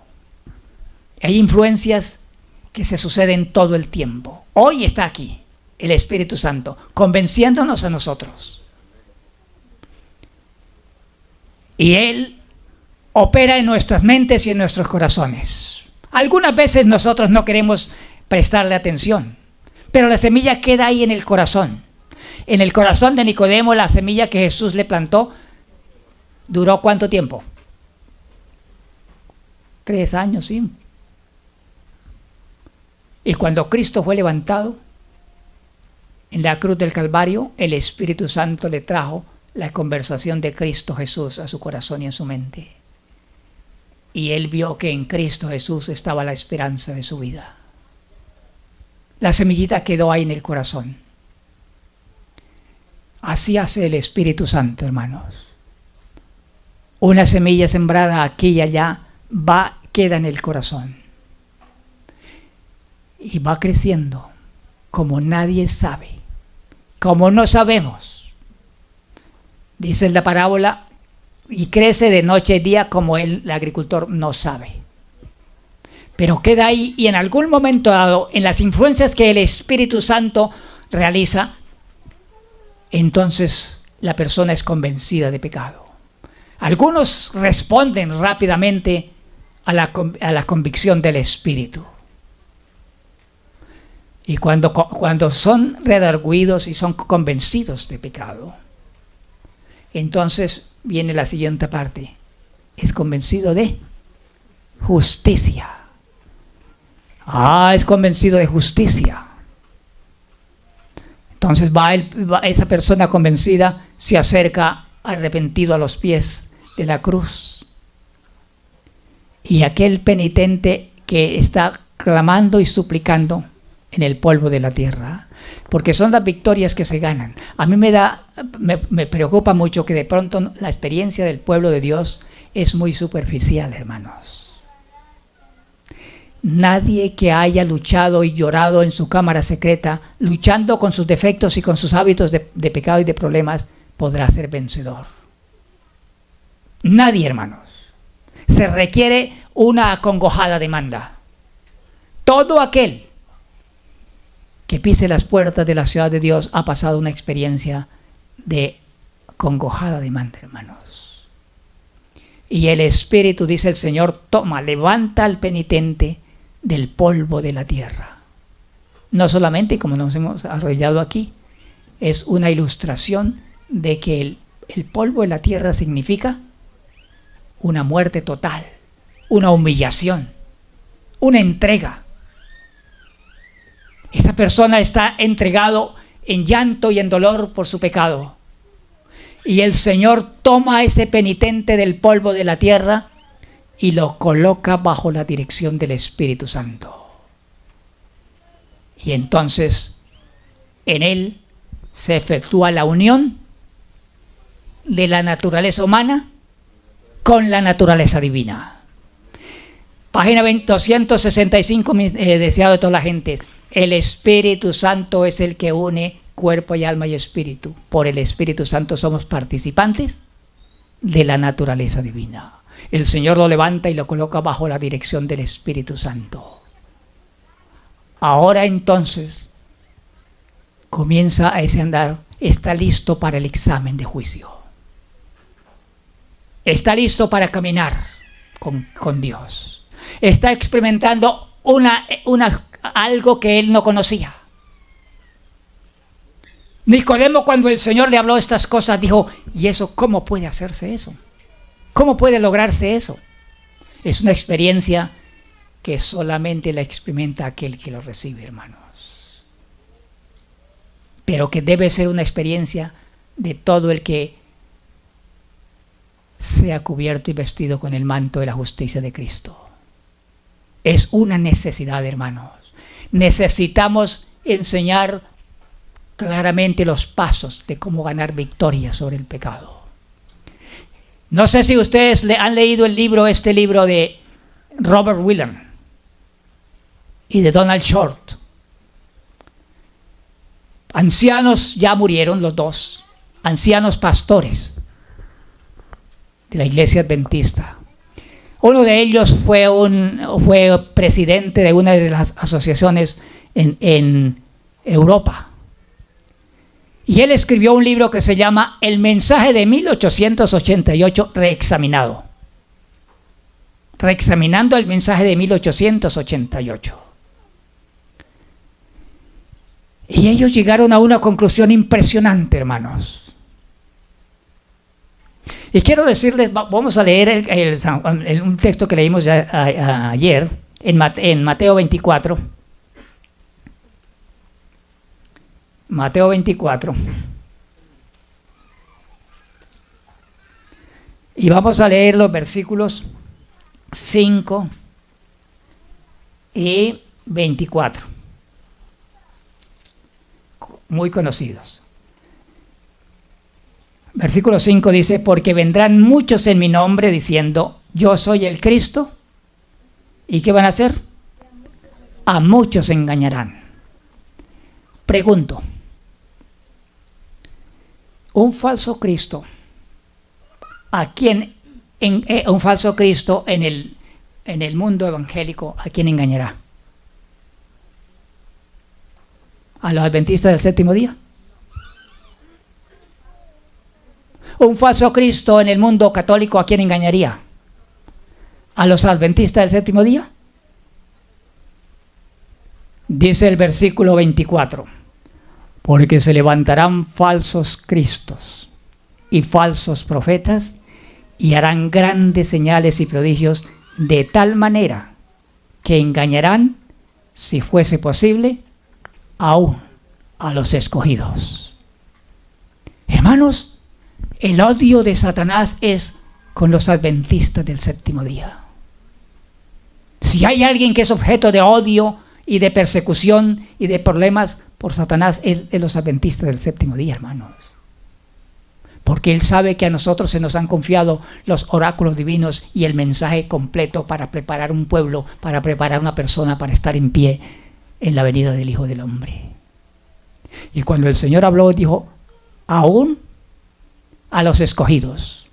Hay influencias que se suceden todo el tiempo. Hoy está aquí el Espíritu Santo, convenciéndonos a nosotros. Y Él opera en nuestras mentes y en nuestros corazones. Algunas veces nosotros no queremos prestarle atención, pero la semilla queda ahí en el corazón. En el corazón de Nicodemo, la semilla que Jesús le plantó, ¿duró cuánto tiempo? 3 años, sí. Y cuando Cristo fue levantado en la cruz del Calvario, el Espíritu Santo le trajo la conversación de Cristo Jesús a su corazón y a su mente. Y él vio que en Cristo Jesús estaba la esperanza de su vida. La semillita quedó ahí en el corazón. Así hace el Espíritu Santo, hermanos. Una semilla sembrada aquí y allá queda en el corazón. Y va creciendo como nadie sabe, como no sabemos. Dice la parábola, y crece de noche y día como el agricultor no sabe. Pero queda ahí, y en algún momento dado, en las influencias que el Espíritu Santo realiza, entonces la persona es convencida de pecado. Algunos responden rápidamente a la convicción del Espíritu. Y cuando son redarguidos y son convencidos de pecado, entonces viene la siguiente parte. Es convencido de justicia. Es convencido de justicia. Entonces esa persona convencida se acerca arrepentido a los pies de la cruz. Y aquel penitente que está clamando y suplicando en el polvo de la tierra, porque son las victorias que se ganan. A mí me preocupa mucho que de pronto la experiencia del pueblo de Dios es muy superficial, hermanos. Nadie que haya luchado y llorado en su cámara secreta, luchando con sus defectos y con sus hábitos de pecado y de problemas, podrá ser vencedor. Nadie, hermanos. Se requiere una acongojada demanda. Todo aquel que pise las puertas de la ciudad de Dios ha pasado una experiencia de acongojada demanda, hermanos. Y el Espíritu, dice el Señor, toma, levanta al penitente del polvo de la tierra. No solamente, como nos hemos arrollado aquí, es una ilustración de que el polvo de la tierra significa una muerte total, una humillación, una entrega. Esa persona está entregado en llanto y en dolor por su pecado. Y el Señor toma a ese penitente del polvo de la tierra y lo coloca bajo la dirección del Espíritu Santo. Y entonces en él se efectúa la unión de la naturaleza humana con la naturaleza divina. Página 265, deseado de toda la gente. El Espíritu Santo es el que une cuerpo y alma y espíritu. Por el Espíritu Santo somos participantes de la naturaleza divina. El Señor lo levanta y lo coloca bajo la dirección del Espíritu Santo. Ahora entonces comienza a ese andar, está listo para el examen de juicio. Está listo para caminar con Dios. Está experimentando algo que él no conocía. Nicodemo, cuando el Señor le habló estas cosas, dijo: ¿y eso cómo puede hacerse eso? ¿Cómo puede lograrse eso? Es una experiencia que solamente la experimenta aquel que lo recibe, hermanos. Pero que debe ser una experiencia de todo el que sea cubierto y vestido con el manto de la justicia de Cristo. Es una necesidad, hermanos. Necesitamos enseñar claramente los pasos de cómo ganar victoria sobre el pecado. No sé si ustedes han leído este libro de Robert Williams y de Donald Short. Ancianos, ya murieron los dos, ancianos pastores de la iglesia adventista. Uno de ellos fue presidente de una de las asociaciones en Europa. Y él escribió un libro que se llama El mensaje de 1888 reexaminado. Reexaminando el mensaje de 1888. Y ellos llegaron a una conclusión impresionante, hermanos. Y quiero decirles, vamos a leer un texto que leímos ya ayer, en Mateo 24. Mateo 24. Y vamos a leer los versículos 5 y 24. Muy conocidos. Versículo 5 dice: porque vendrán muchos en mi nombre diciendo, yo soy el Cristo. ¿Y qué van a hacer? A muchos engañarán. Pregunto, un falso Cristo, ¿a quién? Un falso Cristo en el mundo evangélico, ¿a quién engañará? ¿A los adventistas del séptimo día? Un falso Cristo en el mundo católico, ¿a quién engañaría? ¿A los adventistas del séptimo día? Dice el versículo 24: porque se levantarán falsos cristos y falsos profetas y harán grandes señales y prodigios, de tal manera que engañarán, si fuese posible, aún a los escogidos. Hermanos, el odio de Satanás es con los adventistas del séptimo día. Si hay alguien que es objeto de odio y de persecución y de problemas por Satanás, es los adventistas del séptimo día, hermanos. Porque él sabe que a nosotros se nos han confiado los oráculos divinos y el mensaje completo para preparar un pueblo, para preparar una persona para estar en pie en la venida del Hijo del Hombre. Y cuando el Señor habló, dijo, aún a los escogidos.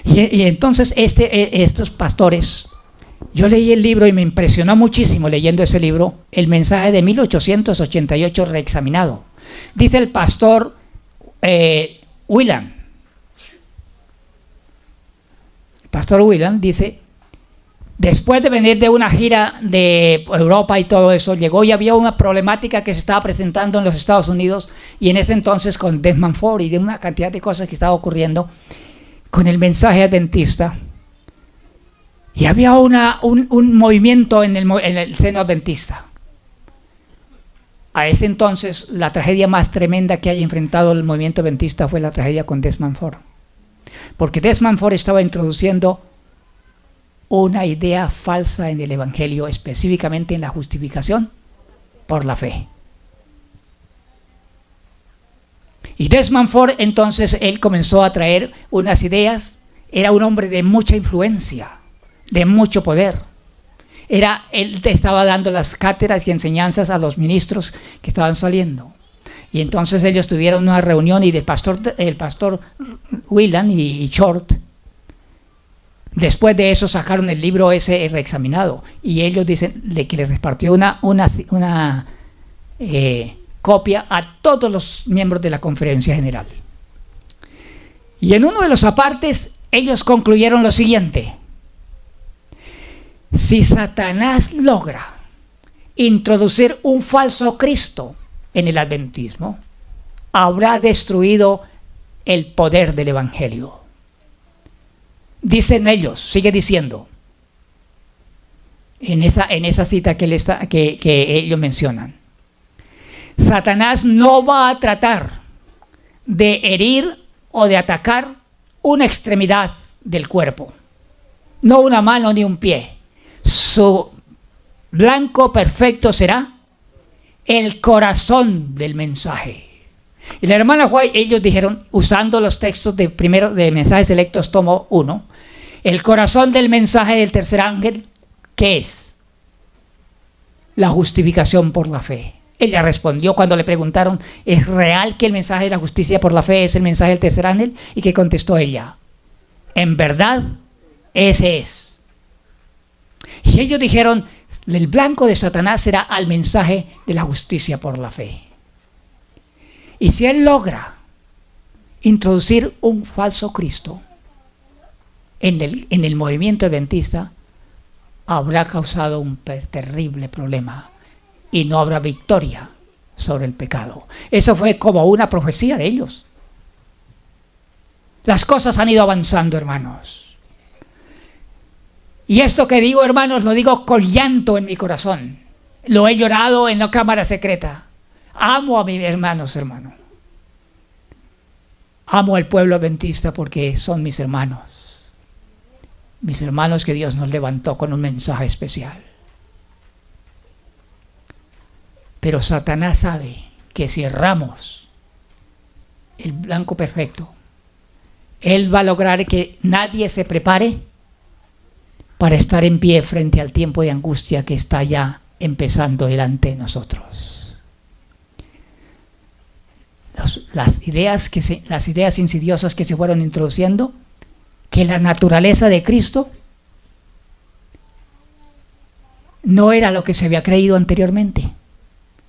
Y entonces estos pastores, yo leí el libro y me impresionó muchísimo leyendo ese libro, el mensaje de 1888 reexaminado. Dice el pastor Whelan. El pastor Whelan dice, después de venir de una gira de Europa y todo eso, llegó y había una problemática que se estaba presentando en los Estados Unidos, y en ese entonces con Desmond Ford y de una cantidad de cosas que estaba ocurriendo con el mensaje adventista. Y había un movimiento en el seno adventista. A ese entonces, la tragedia más tremenda que haya enfrentado el movimiento adventista fue la tragedia con Desmond Ford. Porque Desmond Ford estaba introduciendo una idea falsa en el Evangelio, específicamente en la justificación por la fe. Y Desmond Ford, entonces, él comenzó a traer unas ideas. Era un hombre de mucha influencia, de mucho poder. Él estaba dando las cátedras y enseñanzas a los ministros que estaban saliendo. Y entonces ellos tuvieron una reunión, y el pastor Whelan y Short, después de eso sacaron el libro ese reexaminado, y ellos dicen que les repartió una copia a todos los miembros de la conferencia general. Y en uno de los apartes ellos concluyeron lo siguiente: si Satanás logra introducir un falso Cristo en el adventismo, habrá destruido el poder del Evangelio. Dicen ellos, sigue diciendo, en esa cita que ellos mencionan, Satanás no va a tratar de herir o de atacar una extremidad del cuerpo, no una mano ni un pie. Su blanco perfecto será el corazón del mensaje. Y la hermana White, ellos dijeron, usando los textos de Mensajes Selectos, tomo 1, el corazón del mensaje del tercer ángel, ¿qué es? La justificación por la fe. Ella respondió cuando le preguntaron, ¿es real que el mensaje de la justicia por la fe es el mensaje del tercer ángel? ¿Y qué contestó ella? En verdad Ese es. Y ellos dijeron, el blanco de Satanás será al mensaje de la justicia por la fe. Y si él logra introducir un falso Cristo en el movimiento adventista, habrá causado un terrible problema y no habrá victoria sobre el pecado. Eso fue como una profecía de ellos. Las cosas han ido avanzando, hermanos. Y esto que digo, hermanos, lo digo con llanto en mi corazón. Lo he llorado en la cámara secreta. Amo a mis hermanos. Amo al pueblo adventista porque son mis hermanos. Mis hermanos que Dios nos levantó con un mensaje especial. Pero Satanás sabe que si erramos el blanco perfecto, él va a lograr que nadie se prepare para estar en pie frente al tiempo de angustia que está ya empezando delante de nosotros. Las ideas insidiosas que se fueron introduciendo, que la naturaleza de Cristo no era lo que se había creído anteriormente,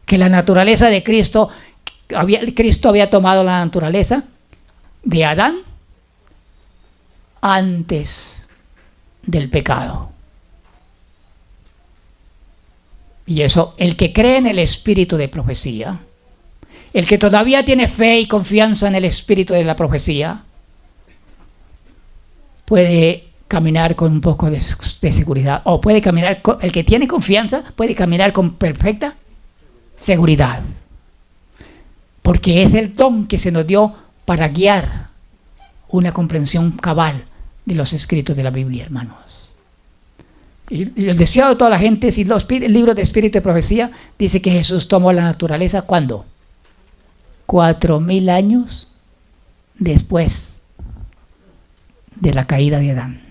que la naturaleza de Cristo había tomado la naturaleza de Adán antes del pecado. Y eso, el que cree en el espíritu de profecía, el que todavía tiene fe y confianza en el espíritu de la profecía, puede caminar con un poco de seguridad, o puede caminar, el que tiene confianza puede caminar con perfecta seguridad, porque es el don que se nos dio para guiar una comprensión cabal de los escritos de la Biblia, hermanos. Y el deseo de toda la gente, si el libro de Espíritu de Profecía dice que Jesús tomó la naturaleza, ¿cuándo? 4000 años después de la caída de Adán.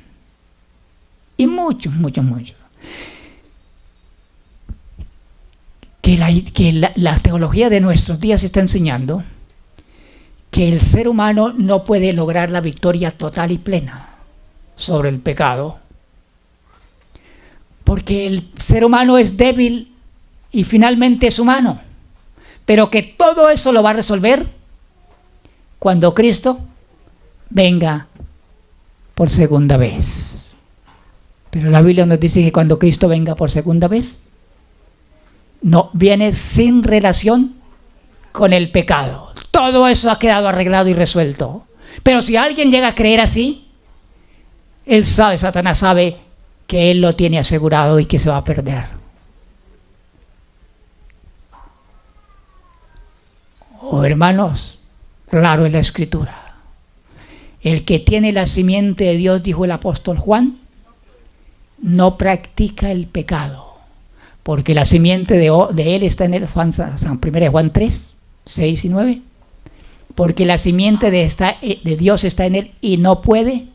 Y mucho. Que la teología de nuestros días está enseñando que el ser humano no puede lograr la victoria total y plena sobre el pecado, porque el ser humano es débil y finalmente es humano, pero que todo eso lo va a resolver cuando Cristo venga por segunda vez. Pero la Biblia nos dice que cuando Cristo venga por segunda vez, no viene sin relación con el pecado. Todo eso ha quedado arreglado y resuelto. Pero si alguien llega a creer así, él sabe, Satanás sabe que él lo tiene asegurado y que se va a perder. Oh, hermanos, claro es la Escritura. El que tiene la simiente de Dios, dijo el apóstol Juan, no practica el pecado, porque la simiente de él está en el 1 Juan 3, 6 y 9. Porque la simiente de Dios está en él y no puede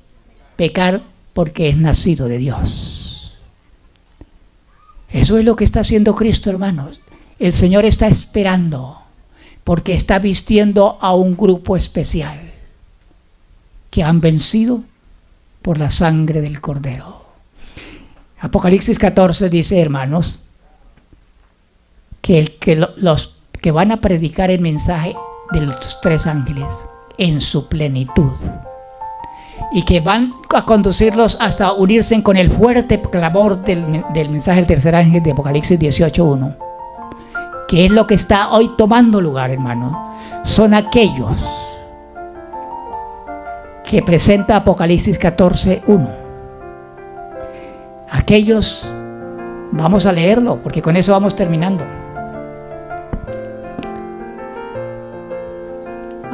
pecar porque es nacido de Dios. Eso es lo que está haciendo Cristo, hermanos. El Señor está esperando porque está vistiendo a un grupo especial que han vencido por la sangre del Cordero. Apocalipsis 14 dice, hermanos, que los que van a predicar el mensaje de los 3 ángeles en su plenitud y que van a conducirlos hasta unirse con el fuerte clamor del mensaje del tercer ángel de Apocalipsis 18:1, que es lo que está hoy tomando lugar, hermano, son aquellos que presenta Apocalipsis 14:1. Aquellos, vamos a leerlo porque con eso vamos terminando.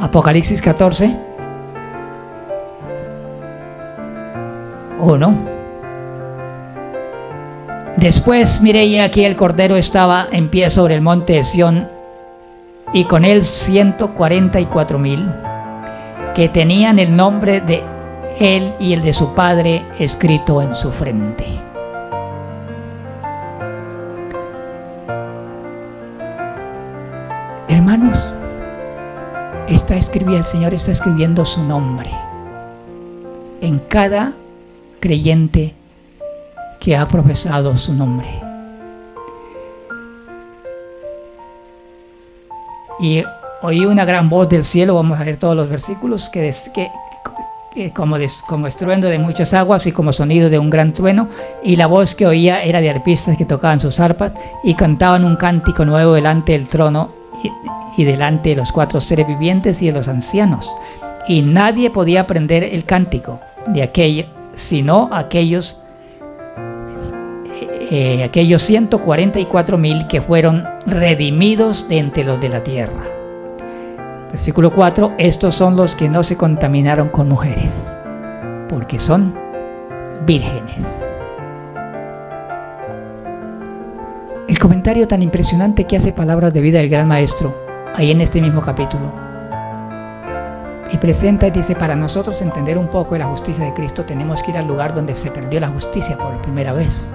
Apocalipsis 14, 1. Después miré y aquí el Cordero estaba en pie sobre el monte de Sión y con él 144,000 que tenían el nombre de él y el de su Padre escrito en su frente. Hermanos, el Señor está escribiendo su nombre en cada creyente que ha profesado su nombre. Y oí una gran voz del cielo, vamos a leer todos los versículos, que como estruendo de muchas aguas y como sonido de un gran trueno, y la voz que oía era de arpistas que tocaban sus arpas y cantaban un cántico nuevo delante del trono y delante de los 4 seres vivientes y de los ancianos, y nadie podía aprender el cántico de aquello, sino aquellos 144,000 que fueron redimidos de entre los de la tierra. Versículo 4, estos son los que no se contaminaron con mujeres, porque son vírgenes. El comentario tan impresionante que hace Palabras de Vida del Gran Maestro, ahí en este mismo capítulo, y presenta y dice, para nosotros entender un poco de la justicia de Cristo, tenemos que ir al lugar donde se perdió la justicia por primera vez.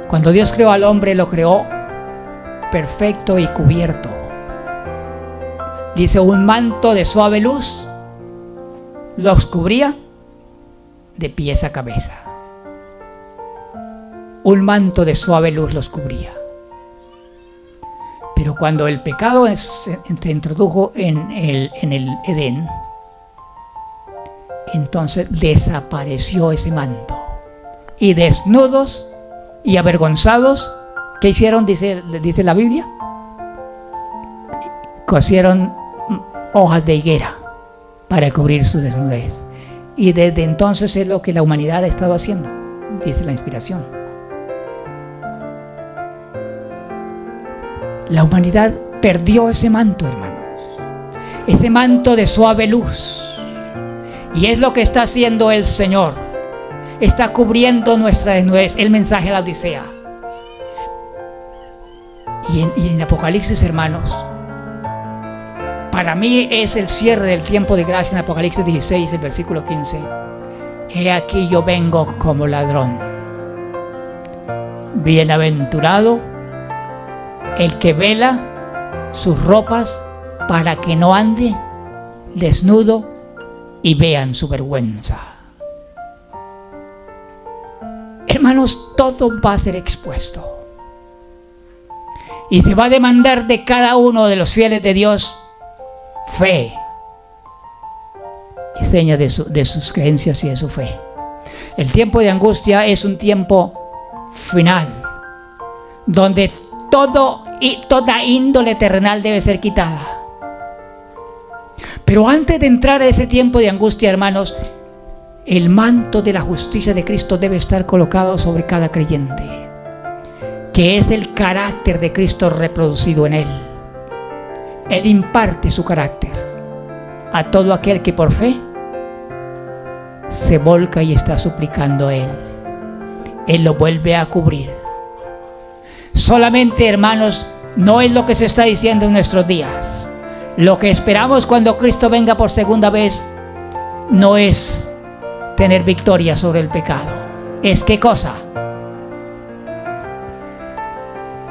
Cuando Dios creó al hombre, lo creó perfecto y cubierto. Dice, un manto de suave luz los cubría de pies a cabeza. Un manto de suave luz los cubría. Pero cuando el pecado se introdujo en el Edén, entonces desapareció ese manto. Y desnudos y avergonzados, ¿qué hicieron? Dice la Biblia. Cosieron hojas de higuera para cubrir su desnudez. Y desde entonces es lo que la humanidad ha estado haciendo, dice la inspiración. La humanidad perdió ese manto, hermanos. Ese manto de suave luz. Y es lo que está haciendo el Señor. Está cubriendo nuestra desnudez. El mensaje de la Odisea. Y en Apocalipsis, hermanos, para mí es el cierre del tiempo de gracia en Apocalipsis 16, el versículo 15. He aquí yo vengo como ladrón. Bienaventurado el que vela sus ropas para que no ande desnudo y vean su vergüenza. Hermanos, todo va a ser expuesto. Y se va a demandar de cada uno de los fieles de Dios fe y seña de sus creencias y de su fe. El tiempo de angustia es un tiempo final, donde toda índole terrenal debe ser quitada. Pero antes de entrar a ese tiempo de angustia, hermanos, el manto de la justicia de Cristo debe estar colocado sobre cada creyente, que es el carácter de Cristo reproducido en él. Él imparte su carácter a todo aquel que por fe se volca y está suplicando a Él. Él lo vuelve a cubrir. Solamente, hermanos, no es lo que se está diciendo en nuestros días. Lo que esperamos cuando Cristo venga por segunda vez no es tener victoria sobre el pecado. ¿Es qué cosa?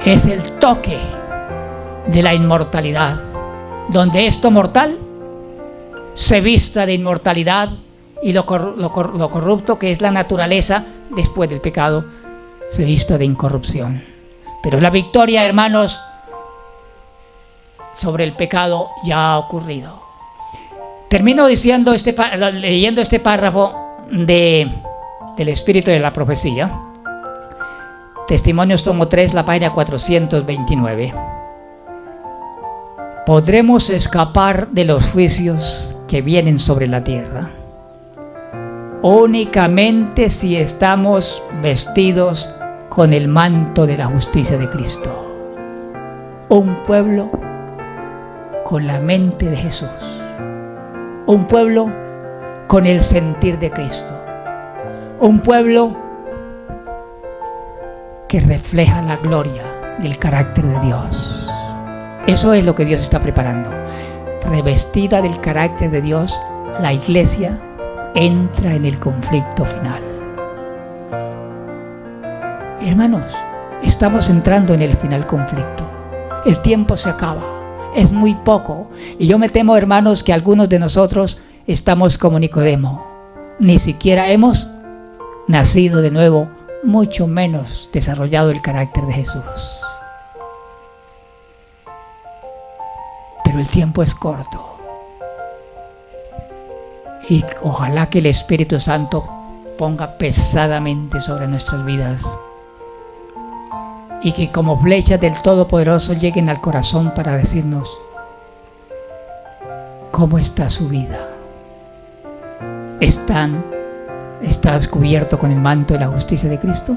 Es el toque de la inmortalidad, donde esto mortal se vista de inmortalidad y lo corrupto, que es la naturaleza después del pecado, se vista de incorrupción. Pero la victoria, hermanos, sobre el pecado ya ha ocurrido. Termino diciendo leyendo este párrafo del Espíritu de la Profecía. Testimonios, tomo 3, la página 429. Podremos escapar de los juicios que vienen sobre la tierra únicamente si estamos vestidos con el manto de la justicia de Cristo. Un pueblo con la mente de Jesús. Un pueblo con el sentir de Cristo. Un pueblo que refleja la gloria del carácter de Dios. Eso es lo que Dios está preparando. Revestida del carácter de Dios, la iglesia entra en el conflicto final. Hermanos, estamos entrando en el final conflicto. El tiempo se acaba, es muy poco. Y yo me temo, hermanos, que algunos de nosotros estamos como Nicodemo, ni siquiera hemos nacido de nuevo, mucho menos desarrollado el carácter de Jesús. Pero el tiempo es corto. Y ojalá que el Espíritu Santo ponga pesadamente sobre nuestras vidas. Y que como flechas del Todopoderoso lleguen al corazón para decirnos cómo está su vida. ¿Está descubierto con el manto de la justicia de Cristo?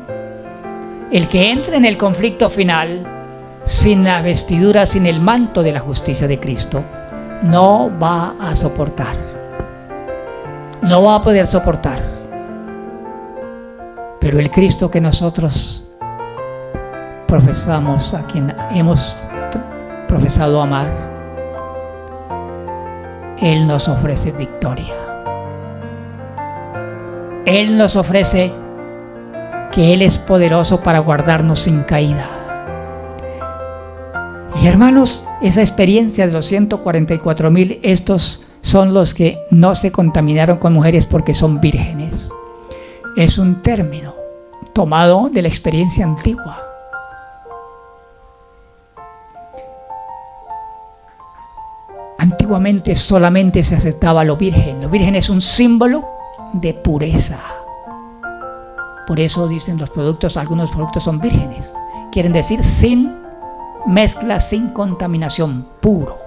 El que entre en el conflicto final sin la vestidura, sin el manto de la justicia de Cristo, no va a soportar. No va a poder soportar. Pero el Cristo que nosotros profesamos, a quien hemos profesado amar, Él nos ofrece victoria. Él nos ofrece que Él es poderoso para guardarnos sin caída. Y hermanos, esa experiencia de los 144,000, estos son los que no se contaminaron con mujeres porque son vírgenes. Es un término tomado de la experiencia antigua. Antiguamente solamente se aceptaba lo virgen. Lo virgen es un símbolo de pureza. Por eso dicen los productos, algunos productos son vírgenes. Quieren decir sin mezcla, sin contaminación, puro.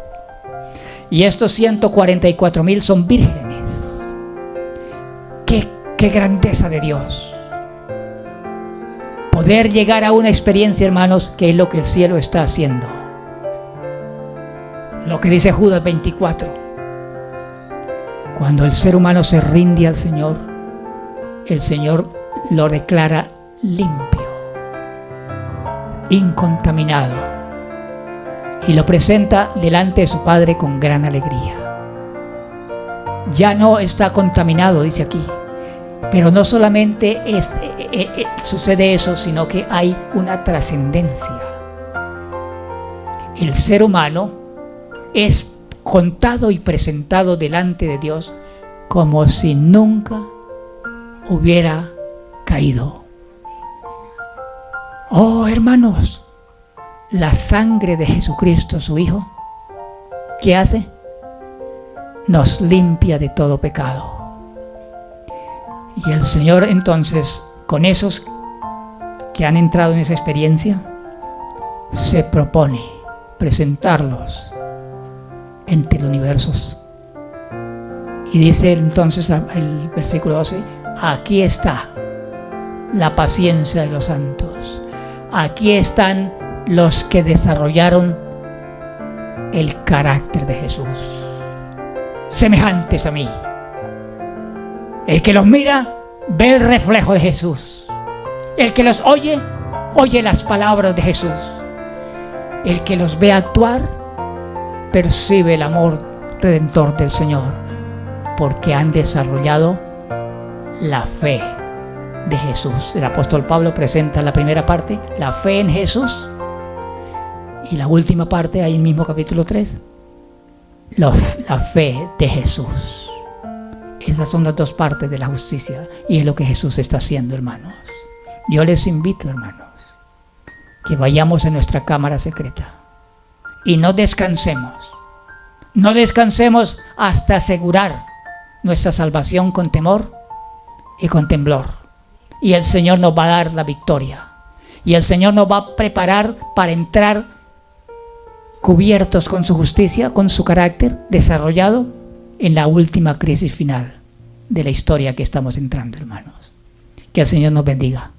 Y estos 144,000 son vírgenes. ¡Qué grandeza de Dios! Poder llegar a una experiencia, hermanos, que es lo que el cielo está haciendo. Lo que dice Judas 24. Cuando el ser humano se rinde al Señor, el Señor lo declara limpio, incontaminado, y lo presenta delante de su Padre con gran alegría. Ya no está contaminado, dice aquí, pero no solamente sucede eso, sino que hay una trascendencia. El ser humano es contado y presentado delante de Dios como si nunca hubiera caído. Oh, hermanos, la sangre de Jesucristo, su Hijo, ¿qué hace? Nos limpia de todo pecado. Y el Señor entonces, con esos que han entrado en esa experiencia, se propone presentarlos entre el universo. Y dice entonces el versículo 12, aquí está la paciencia de los santos. Aquí están los que desarrollaron el carácter de Jesús, semejantes a mí. El que los mira ve el reflejo de Jesús. El que los oye, oye las palabras de Jesús. El que los ve actuar, percibe el amor redentor del Señor, porque han desarrollado la fe de Jesús. El apóstol Pablo presenta la primera parte, la fe en Jesús, y la última parte, ahí mismo capítulo 3, la fe de Jesús. Esas son las dos partes de la justicia, y es lo que Jesús está haciendo, hermanos. Yo les invito, hermanos, que vayamos a nuestra cámara secreta y no descansemos. No descansemos hasta asegurar nuestra salvación con temor y con temblor. Y el Señor nos va a dar la victoria. Y el Señor nos va a preparar para entrar cubiertos con su justicia, con su carácter desarrollado en la última crisis final de la historia que estamos entrando, hermanos. Que el Señor nos bendiga.